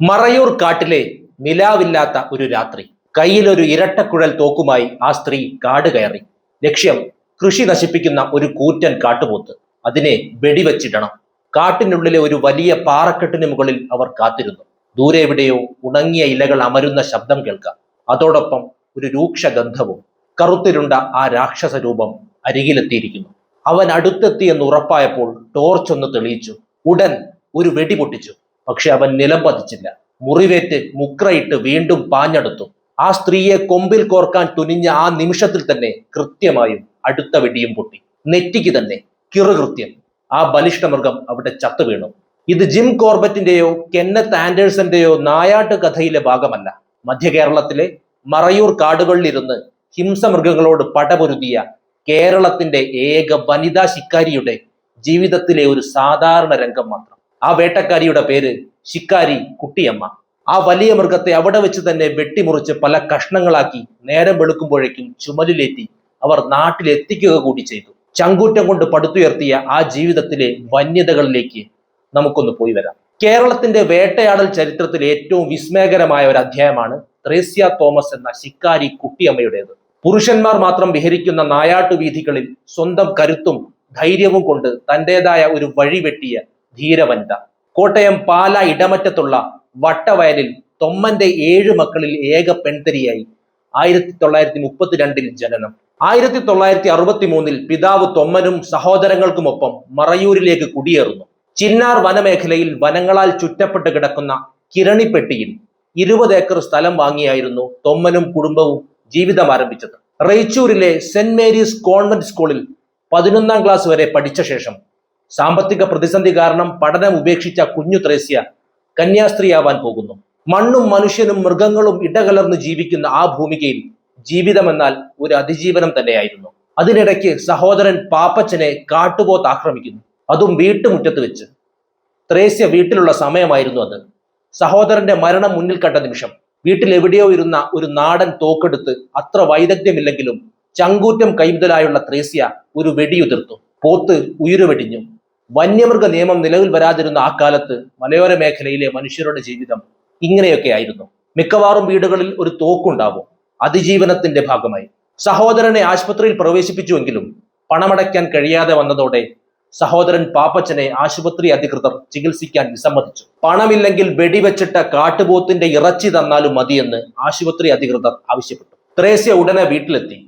മറയൂർ കാട്ടിലെ നിലാവില്ലാത്ത ഒരു രാത്രി. കയ്യിലൊരു ഇരട്ടക്കുഴൽ തോക്കുമായി ആ സ്ത്രീ കാട് കയറി. ലക്ഷ്യം കൃഷി നശിപ്പിക്കുന്ന ഒരു കൂറ്റൻ കാട്ടുപോത്ത്. അതിനെ വെടിവെച്ചിടണം. കാട്ടിനുള്ളിലെ ഒരു വലിയ പാറക്കെട്ടിന് മുകളിൽ അവർ കാത്തിരുന്നു. ദൂരെ എവിടെയോ ഉണങ്ങിയ ഇലകൾ അമരുന്ന ശബ്ദം കേൾക്കാം. അതോടൊപ്പം ഒരു രൂക്ഷ ഗന്ധവും. കറുത്തിരുണ്ട ആ രാക്ഷസ രൂപം അരികിലെത്തിയിരിക്കുന്നു. അവൻ അടുത്തെത്തിയെന്ന് ഉറപ്പായപ്പോൾ ടോർച്ച് ഒന്ന് തെളിയിച്ചു. ഉടൻ ഒരു വെടി പൊട്ടിച്ചു. പക്ഷെ അവൻ നിലം പതിച്ചില്ല. മുറിവേറ്റ് മുക്രയിട്ട് വീണ്ടും പാഞ്ഞെടുത്തു. ആ സ്ത്രീയെ കൊമ്പിൽ കോർക്കാൻ തുനിഞ്ഞ ആ നിമിഷത്തിൽ തന്നെ കൃത്യമായും അടുത്ത വെടിയും പൊട്ടി. നെറ്റിക്ക് തന്നെ കിറുകൃത്യം. ആ ബലിഷ്ഠ മൃഗം അവിടെ ചത്തു വീണു. ഇത് ജിം കോർബറ്റിന്റെയോ കെന്നത്ത് ആൻഡേഴ്സന്റെയോ നായാട്ട് കഥയിലെ ഭാഗമല്ല. മധ്യ കേരളത്തിലെ മറയൂർ കാടുകളിലിരുന്ന് ഹിംസമൃഗങ്ങളോട് പടപൊരുതിയ കേരളത്തിന്റെ ഏക വനിതാ ശിക്കാരിയുടെ ജീവിതത്തിലെ ഒരു സാധാരണ രംഗം മാത്രം. ആ വേട്ടക്കാരിയുടെ പേര് ശിക്കാരി കുട്ടിയമ്മ. ആ വലിയ മൃഗത്തെ അവിടെ വെച്ച് തന്നെ വെട്ടിമുറിച്ച് പല കഷ്ണങ്ങളാക്കി നേരം വെളുക്കുമ്പോഴേക്കും ചുമലിലേറ്റി അവർ നാട്ടിലെത്തിക്കുക കൂടി ചെയ്തു. ചങ്കൂറ്റം കൊണ്ട് പടുത്തുയർത്തിയ ആ ജീവിതത്തിലെ വന്യതകളിലേക്ക് നമുക്കൊന്ന് പോയി വരാം. കേരളത്തിന്റെ വേട്ടയാടൽ ചരിത്രത്തിൽ ഏറ്റവും വിസ്മയകരമായ ഒരു അധ്യായമാണ് ത്രേസ്യ തോമസ് എന്ന ശിക്കാരി കുട്ടിയമ്മയുടേത്. പുരുഷന്മാർ മാത്രം വിഹരിക്കുന്ന നായാട്ടു വീഥികളിൽ സ്വന്തം കരുത്തും ധൈര്യവും കൊണ്ട് തന്റേതായ ഒരു വഴി വെട്ടിയ ധീരവനിത. കോട്ടയം പാല ഇടമറ്റത്തുള്ള വട്ടവയലിൽ തൊമ്മന്റെ 7 മക്കളിൽ ഏക പെൺതരിയായി 1932 ജനനം. 1963 പിതാവ് തൊമ്മനും സഹോദരങ്ങൾക്കുമൊപ്പം മറയൂരിലേക്ക് കുടിയേറുന്നു. ചിന്നാർ വനമേഖലയിൽ വനങ്ങളാൽ ചുറ്റപ്പെട്ട് കിടക്കുന്ന കിരണിപ്പെട്ടിയിൽ 20 ഏക്കർ സ്ഥലം വാങ്ങിയായിരുന്നു തൊമ്മനും കുടുംബവും ജീവിതം ആരംഭിച്ചത്. റേച്ചൂരിലെ സെന്റ് മേരീസ് കോൺവെന്റ് സ്കൂളിൽ 11ാം ക്ലാസ് വരെ പഠിച്ച ശേഷം സാമ്പത്തിക പ്രതിസന്ധി കാരണം പഠനം ഉപേക്ഷിച്ച കുഞ്ഞു ത്രേസ്യ കന്യാസ്ത്രീയാവാൻ പോകുന്നു. മണ്ണും മനുഷ്യനും മൃഗങ്ങളും ഇടകലർന്ന് ജീവിക്കുന്ന ആ ഭൂമികയിൽ ജീവിതമെന്നാൽ ഒരു അതിജീവനം തന്നെയായിരുന്നു. അതിനിടയ്ക്ക് സഹോദരൻ പാപ്പച്ചനെ കാട്ടുപോത്ത് ആക്രമിക്കുന്നു, അതും വീട്ടുമുറ്റത്ത് വെച്ച്. ത്രേസ്യ വീട്ടിലുള്ള സമയമായിരുന്നു അത്. സഹോദരന്റെ മരണം മുന്നിൽ കണ്ട നിമിഷം വീട്ടിൽ എവിടെയോ ഇരുന്ന ഒരു നാടൻ തോക്കെടുത്ത് അത്ര വൈദഗ്ധ്യമില്ലെങ്കിലും ചങ്കൂറ്റം കൈമുതലായുള്ള ത്രേസ്യ ഒരു വെടിയുതിർത്തു. പോത്ത് ഉയരുവെടിഞ്ഞു. വന്യമൃഗ നിയമം നിലവിൽ വരാതിരുന്ന ആ കാലത്ത് മലയോര മേഖലയിലെ മനുഷ്യരുടെ ജീവിതം ഇങ്ങനെയൊക്കെ ആയിരുന്നു. മിക്കവാറും വീടുകളിൽ ഒരു തോക്കുണ്ടാവും. അതിജീവനത്തിന്റെ ഭാഗമായി സഹോദരനെ ആശുപത്രിയിൽ പ്രവേശിപ്പിച്ചുവെങ്കിലും പണമടയ്ക്കാൻ കഴിയാതെ വന്നതോടെ സഹോദരൻ പാപ്പച്ചനെ ആശുപത്രി അധികൃതർ ചികിത്സിക്കാൻ വിസമ്മതിച്ചു. പണമില്ലെങ്കിൽ വെടിവെച്ചിട്ട കാട്ടുപോത്തിന്റെ ഇറച്ചി തന്നാലും മതിയെന്ന് ആശുപത്രി അധികൃതർ ആവശ്യപ്പെട്ടു. ത്രേസ്യ ഉടനെ വീട്ടിലെത്തി.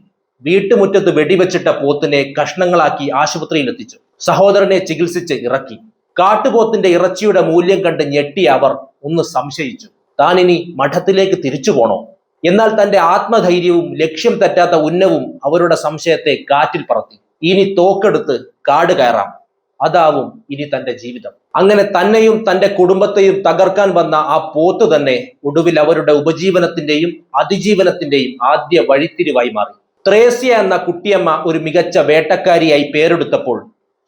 വീട്ടുമുറ്റത്ത് വെടിവെച്ചിട്ട പോത്തിനെ കഷ്ണങ്ങളാക്കി ആശുപത്രിയിൽ എത്തിച്ചു. സഹോദരനെ ചികിത്സിച്ച് ഇറക്കി. കാട്ടുപോത്തിന്റെ ഇറച്ചിയുടെ മൂല്യം കണ്ട് ഞെട്ടിയ അവർ ഒന്ന് സംശയിച്ചു. താൻ ഇനി മഠത്തിലേക്ക് തിരിച്ചു പോണോ? എന്നാൽ തന്റെ ആത്മധൈര്യവും ലക്ഷ്യം തെറ്റാത്ത ഉന്നവും അവരുടെ സംശയത്തെ കാറ്റിൽ പറത്തി. ഇനി തോക്കെടുത്ത് കാട് കയറാം, അതാവും ഇനി തന്റെ ജീവിതം. അങ്ങനെ തന്നെയും തന്റെ കുടുംബത്തെയും തകർക്കാൻ വന്ന ആ പോത്ത് തന്നെ ഒടുവിൽ അവരുടെ ഉപജീവനത്തിന്റെയും അതിജീവനത്തിന്റെയും ആദ്യ വഴിത്തിരിവായി മാറി. ത്രേസ്യ എന്ന കുട്ടിയമ്മ ഒരു മികച്ച വേട്ടക്കാരിയായി പേരെടുത്തപ്പോൾ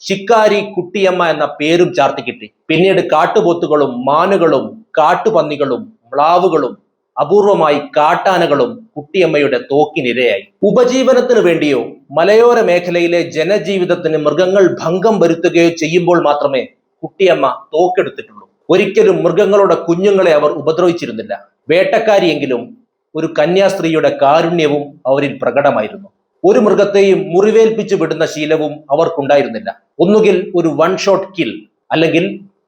ശിക്കാരി കുട്ടിയമ്മ എന്ന പേരും ചാർത്തി കിട്ടി. പിന്നീട് കാട്ടുപോത്തുകളും മാനുകളും കാട്ടുപന്നികളും മ്ലാവുകളും അപൂർവമായി കാട്ടാനകളും കുട്ടിയമ്മയുടെ തോക്കിനിരയായി. ഉപജീവനത്തിന് വേണ്ടിയോ മലയോര മേഖലയിലെ ജനജീവിതത്തിന് മൃഗങ്ങൾ ഭംഗം വരുത്തുകയോ ചെയ്യുമ്പോൾ മാത്രമേ കുട്ടിയമ്മ തോക്കെടുത്തിട്ടുള്ളൂ. ഒരിക്കലും മൃഗങ്ങളുടെ കുഞ്ഞുങ്ങളെ അവർ ഉപദ്രവിച്ചിരുന്നില്ല. വേട്ടക്കാരിയെങ്കിലും ഒരു കന്യാസ്ത്രീയുടെ കാരുണ്യവും അവരിൽ പ്രകടമായിരുന്നു. ഒരു മൃഗത്തെയും മുറിവേൽപ്പിച്ചു വിടുന്ന ശീലവും അവർക്കുണ്ടായിരുന്നില്ല. ഒന്നുകിൽ ഒരു 1 ഷോട്ട് കിൽ, അല്ലെങ്കിൽ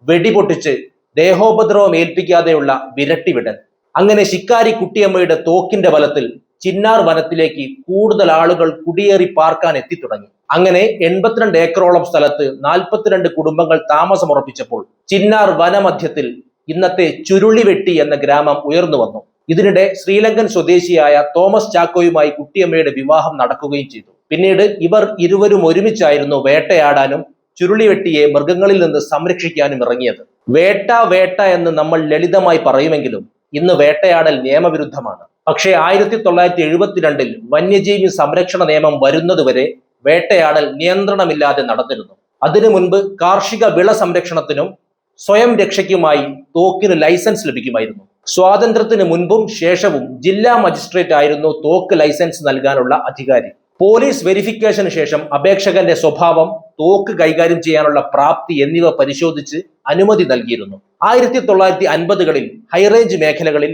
വെടിപൊട്ടിച്ച് ദേഹോപദ്രവം ഏൽപ്പിക്കാതെയുള്ള വിരട്ടിവിടൽ. അങ്ങനെ ശിക്കാരി കുട്ടിയമ്മയുടെ തോക്കിന്റെ ബലത്തിൽ ചിന്നാർ വനത്തിലേക്ക് കൂടുതൽ ആളുകൾ കുടിയേറി പാർക്കാൻ എത്തിത്തുടങ്ങി. അങ്ങനെ 82 ഏക്കറോളം സ്ഥലത്ത് 42 കുടുംബങ്ങൾ താമസമുറപ്പിച്ചപ്പോൾ ചിന്നാർ വനമധ്യത്തിൽ ഇന്നത്തെ ചുരുളിവെട്ടി എന്ന ഗ്രാമം ഉയർന്നു വന്നു. ഇതിനിടെ ശ്രീലങ്കൻ സ്വദേശിയായ തോമസ് ചാക്കോയുമായി കുട്ടിയമ്മയുടെ വിവാഹം നടക്കുകയും ചെയ്തു. പിന്നീട് ഇവർ ഇരുവരും ഒരുമിച്ചായിരുന്നു വേട്ടയാടാനും ചുരുളിവെട്ടിയെ മൃഗങ്ങളിൽ നിന്ന് സംരക്ഷിക്കാനും ഇറങ്ങിയത്. വേട്ട എന്ന് നമ്മൾ ലളിതമായി പറയുമെങ്കിലും ഇന്ന് വേട്ടയാടൽ നിയമവിരുദ്ധമാണ്. പക്ഷേ 1972 വന്യജീവി സംരക്ഷണ നിയമം വരുന്നതുവരെ വേട്ടയാടൽ നിയന്ത്രണമില്ലാതെ നടന്നിരുന്നു. അതിനു മുൻപ് കാർഷിക വിള സംരക്ഷണത്തിനും സ്വയം രക്ഷയ്ക്കുമായി തോക്കിന് ലൈസൻസ് ലഭിക്കുമായിരുന്നു. സ്വാതന്ത്ര്യത്തിന് മുൻപും ശേഷവും ജില്ലാ മജിസ്ട്രേറ്റ് ആയിരുന്നു തോക്ക് ലൈസൻസ് നൽകാനുള്ള അധികാരി. പോലീസ് വെരിഫിക്കേഷന് ശേഷം അപേക്ഷകന്റെ സ്വഭാവം, തോക്ക് കൈകാര്യം ചെയ്യാനുള്ള പ്രാപ്തി എന്നിവ പരിശോധിച്ച് അനുമതി നൽകിയിരുന്നു. 1950കളിൽ ഹൈറേഞ്ച് മേഖലകളിൽ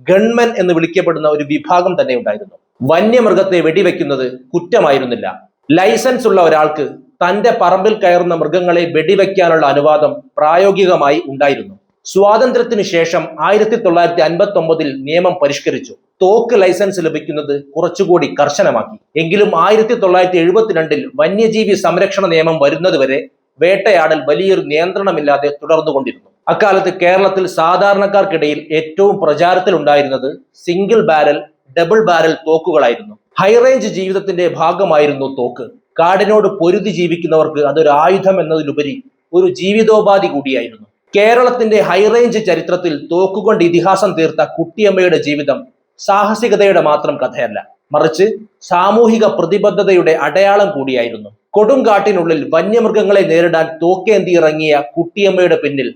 ഗൺമെൻ എന്ന് വിളിക്കപ്പെടുന്ന ഒരു വിഭാഗം തന്നെ ഉണ്ടായിരുന്നു. വന്യമൃഗത്തെ വെടിവെക്കുന്നത് കുറ്റമായിരുന്നില്ല. ലൈസൻസ് ഉള്ള ഒരാൾക്ക് തന്റെ പറമ്പിൽ കയറുന്ന മൃഗങ്ങളെ വെടിവെക്കാനുള്ള അനുവാദം പ്രായോഗികമായി ഉണ്ടായിരുന്നു. സ്വാതന്ത്ര്യത്തിന് ശേഷം 1959 നിയമം പരിഷ്കരിച്ചു. തോക്ക് ലൈസൻസ് ലഭിക്കുന്നത് കുറച്ചുകൂടി കർശനമാക്കി. എങ്കിലും 1972 വന്യജീവി സംരക്ഷണ നിയമം വരുന്നതുവരെ വേട്ടയാടൽ വലിയൊരു നിയന്ത്രണമില്ലാതെ തുടർന്നുകൊണ്ടിരുന്നു. അക്കാലത്ത് കേരളത്തിൽ സാധാരണക്കാർക്കിടയിൽ ഏറ്റവും പ്രചാരത്തിൽ ഉണ്ടായിരുന്നത് സിംഗിൾ ബാരൽ, ഡബിൾ ബാരൽ തോക്കുകളായിരുന്നു. ഹൈറേഞ്ച് ജീവിതത്തിന്റെ ഭാഗമായിരുന്നു തോക്ക്. കാടിനോട് പൊരുതി ജീവിക്കുന്നവർക്ക് അതൊരു ആയുധം എന്നതിലുപരി ഒരു ജീവിതോപാധി കൂടിയായിരുന്നു. കേരളത്തിന്റെ ഹൈറേഞ്ച് ചരിത്രത്തിൽ തോക്കുകൊണ്ട് ഇതിഹാസം തീർത്ത കുട്ടിയമ്മയുടെ ജീവിതം സാഹസികതയുടെ മാത്രം കഥയല്ല, മറിച്ച് സാമൂഹിക പ്രതിബദ്ധതയുടെ അടയാളം കൂടിയായിരുന്നു. കൊടുങ്കാട്ടിനുള്ളിൽ വന്യമൃഗങ്ങളെ നേരിടാൻ തോക്കേന്തിയിറങ്ങിയ കുട്ടിയമ്മയുടെ പിന്നിൽ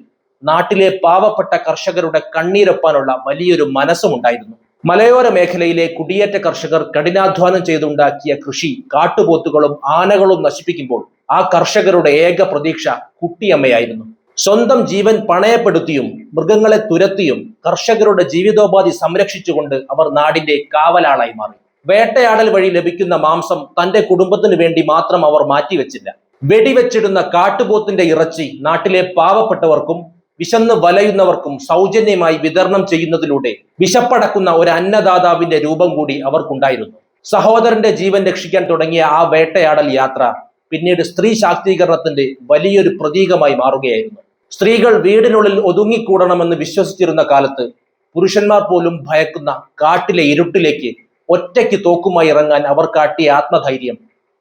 നാട്ടിലെ പാവപ്പെട്ട കർഷകരുടെ കണ്ണീരൊപ്പാനുള്ള വലിയൊരു മനസ്സുമുണ്ടായിരുന്നു. മലയോര മേഖലയിലെ കുടിയേറ്റ കർഷകർ കഠിനാധ്വാനം ചെയ്തുണ്ടാക്കിയ കൃഷി കാട്ടുപോത്തുകളും ആനകളും നശിപ്പിക്കുമ്പോൾ ആ കർഷകരുടെ ഏക പ്രതീക്ഷ കുട്ടിയമ്മയായിരുന്നു. സ്വന്തം ജീവൻ പണയപ്പെടുത്തിയും മൃഗങ്ങളെ തുരത്തിയും കർഷകരുടെ ജീവിതോപാധി സംരക്ഷിച്ചുകൊണ്ട് അവർ നാടിന്റെ കാവലാളായി മാറി. വേട്ടയാടൽ വഴി ലഭിക്കുന്ന മാംസം തന്റെ കുടുംബത്തിന് വേണ്ടി മാത്രം അവർ മാറ്റിവെച്ചില്ല. വെടിവെച്ചിടുന്ന കാട്ടുപോത്തിന്റെ ഇറച്ചി നാട്ടിലെ പാവപ്പെട്ടവർക്കും വിശന്ന് വലയുന്നവർക്കും സൗജന്യമായി വിതരണം ചെയ്യുന്നതിലൂടെ വിശപ്പടക്കുന്ന ഒരു അന്നദാതാവിന്റെ രൂപം കൂടി അവർക്കുണ്ടായിരുന്നു. സഹോദരന്റെ ജീവൻ രക്ഷിക്കാൻ തുടങ്ങിയ ആ വേട്ടയാടൽ യാത്ര പിന്നീട് സ്ത്രീ ശാക്തീകരണത്തിന്റെ വലിയൊരു പ്രതീകമായി മാറുകയായിരുന്നു. സ്ത്രീകൾ വീടിനുള്ളിൽ ഒതുങ്ങിക്കൂടണമെന്ന് വിശ്വസിച്ചിരുന്ന കാലത്ത് പുരുഷന്മാർ പോലും ഭയക്കുന്ന കാട്ടിലെ ഇരുട്ടിലേക്ക് ഒറ്റയ്ക്ക് തോക്കുമായി ഇറങ്ങാൻ അവർ കാട്ടിയ ആത്മധൈര്യം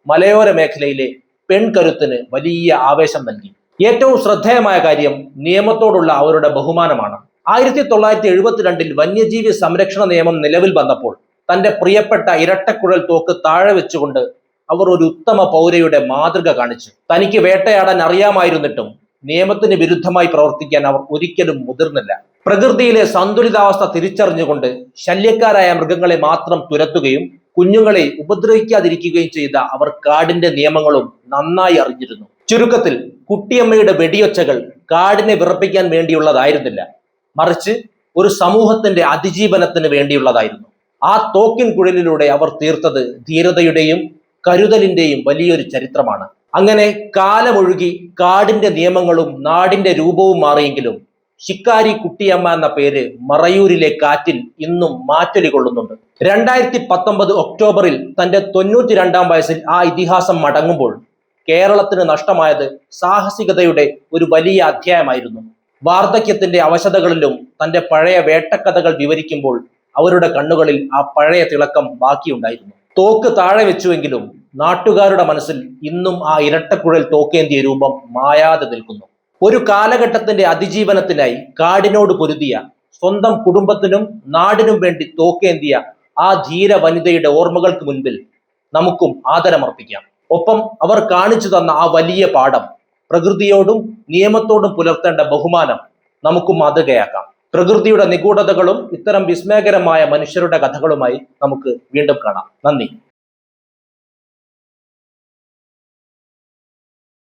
മലയോര മേഖലയിലെ പെൺകരുത്തിന് വലിയ ആവേശം നൽകി. ഏറ്റവും ശ്രദ്ധേയമായ കാര്യം നിയമത്തോടുള്ള അവരുടെ ബഹുമാനമാണ്. 1972 വന്യജീവി സംരക്ഷണ നിയമം നിലവിൽ വന്നപ്പോൾ തന്റെ പ്രിയപ്പെട്ട ഇരട്ടക്കുഴൽ തോക്ക് താഴെ വെച്ചുകൊണ്ട് അവർ ഒരു ഉത്തമ പൗരയുടെ മാതൃക കാണിച്ചു. തനിക്ക് വേട്ടയാടാൻ അറിയാമായിരുന്നിട്ടും നിയമത്തിന് വിരുദ്ധമായി പ്രവർത്തിക്കാൻ അവർ ഒരിക്കലും മുതിർന്നില്ല. പ്രകൃതിയിലെ സന്തുലിതാവസ്ഥ തിരിച്ചറിഞ്ഞുകൊണ്ട് ശല്യക്കാരായ മൃഗങ്ങളെ മാത്രം തുരത്തുകയും കുഞ്ഞുങ്ങളെ ഉപദ്രവിക്കാതിരിക്കുകയും ചെയ്ത അവർ കാടിന്റെ നിയമങ്ങളും നന്നായി അറിഞ്ഞിരുന്നു. ചുരുക്കത്തിൽ കുട്ടിയമ്മയുടെ വെടിയൊച്ചകൾ കാടിനെ വിറപ്പിക്കാൻ വേണ്ടിയുള്ളതായിരുന്നില്ല, മറിച്ച് ഒരു സമൂഹത്തിന്റെ അതിജീവനത്തിന് വേണ്ടിയുള്ളതായിരുന്നു. ആ തോക്കിൻ കുഴലിലൂടെ അവർ തീർത്തത് ധീരതയുടെയും കരുതലിന്റെയും വലിയൊരു ചരിത്രമാണ്. അങ്ങനെ കാലമൊഴുകി കാടിന്റെ നിയമങ്ങളും നാടിന്റെ രൂപവും മാറിയെങ്കിലും ശിക്കാരി കുട്ടിയമ്മ എന്ന പേര് മറയൂരിലെ കാറ്റിൽ ഇന്നും മാറ്റൊലി കൊള്ളുന്നുണ്ട്. 2019 ഒക്ടോബറിൽ തന്റെ 92-ാം വയസ്സിൽ ആ ഇതിഹാസം മടങ്ങുമ്പോൾ കേരളത്തിന് നഷ്ടമായത് സാഹസികതയുടെ ഒരു വലിയ അധ്യായമായിരുന്നു. വാർദ്ധക്യത്തിന്റെ അവശതകളിലും തന്റെ പഴയ വേട്ടക്കഥകൾ വിവരിക്കുമ്പോൾ അവരുടെ കണ്ണുകളിൽ ആ പഴയ തിളക്കം ബാക്കിയുണ്ടായിരുന്നു. തോക്ക് താഴെ വെച്ചുവെങ്കിലും നാട്ടുകാരുടെ മനസ്സിൽ ഇന്നും ആ ഇരട്ടക്കുഴൽ തോക്കേന്തിയ രൂപം മായാതെ നിൽക്കുന്നു. ഒരു കാലഘട്ടത്തിന്റെ അതിജീവനത്തിനായി കാടിനോട് പൊരുതിയ, സ്വന്തം കുടുംബത്തിനും നാടിനും വേണ്ടി തോക്കേന്തിയ ആ ധീര വനിതയുടെ ഓർമ്മകൾക്ക് മുൻപിൽ നമുക്കും ആദരമർപ്പിക്കാം. ഒപ്പം അവർ കാണിച്ചു തന്ന ആ വലിയ പാഠം, പ്രകൃതിയോടും നിയമത്തോടും പുലർത്തേണ്ട ബഹുമാനം നമുക്കും മാതൃകയാക്കാം. പ്രകൃതിയുടെ നിഗൂഢതകളും ഇത്തരം വിസ്മയകരമായ മനുഷ്യരുടെ കഥകളുമായി നമുക്ക് വീണ്ടും കാണാം. നന്ദി.